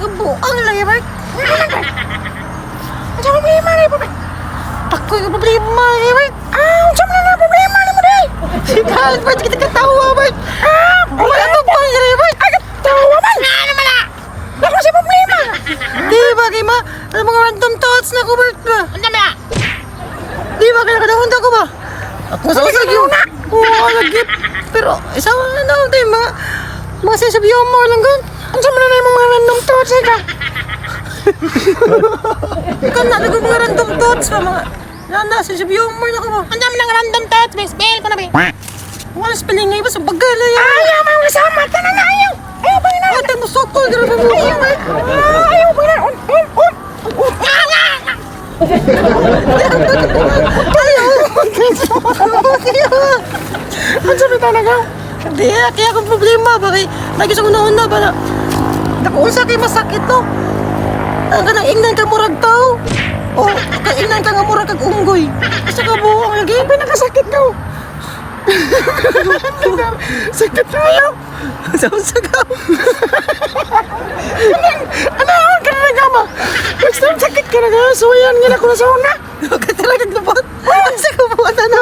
kabuang lang yan, Bert. Ano problema na yung Ako yung problema na yan, Bert. Ano na problema na mo na eh? Sigal, Bert, kita katawa, Bert. Wala ito ba yan, Bert? Ay, katawa man! Ano man na? Ako siya problema. Di ba, kay ma? Ano mga random thoughts na ko, Bert ba? Ano na? Di ba, kaya kadahunta ko ba? Ako sa usag yun. Oo, nag-gip. Pero, isa na tayo, mga sense of humor lang gan. Ang sama na yung mga random thoughts, eh ka? Kan na, mga random thoughts pa, mga... Nanda, sense of humor na ko ba? Ang dami ng random thoughts, be. Spell ko na, be. Wala spelling nga iba sa bagal, eh. Ayaw, mga kasama. Tanan na, ayaw. Ayaw, pangin na. Ate, musokol, grabe mo. Ayaw, ayaw, pangin na. Ang sabi talaga. Hindi, kaya akong problema. Bakit? Lagi sa una-una ba na nakuunsa kayo masakit, no? Kanang ingnan ka murag tao. O, kaingnan ka nga murag kag unggoy. Kasi ka buwang lagi. Pinakasakit daw. Sakit tayo. Sagaw. Ano ka na nga ba? Next time sakit ka na nga. Suwayan nga na ko na sa una. Huwag ka talaga lubot. Sa kabuatan na.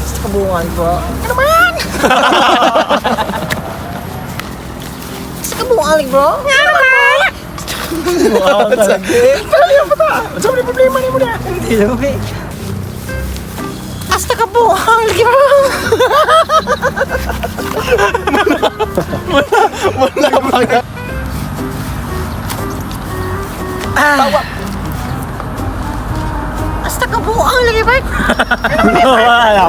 Sa kabungan po. Ano ba yan? Sa kabungan, bro. Ano ba? Wow, sakit. Kaliyan pa ta. Sabi na problema niyo mo na. Hindi na, okay. Hasta kabungan, bro. Wala pa nga. Tawa. Hasta kabuang lagi, Bert. Wala.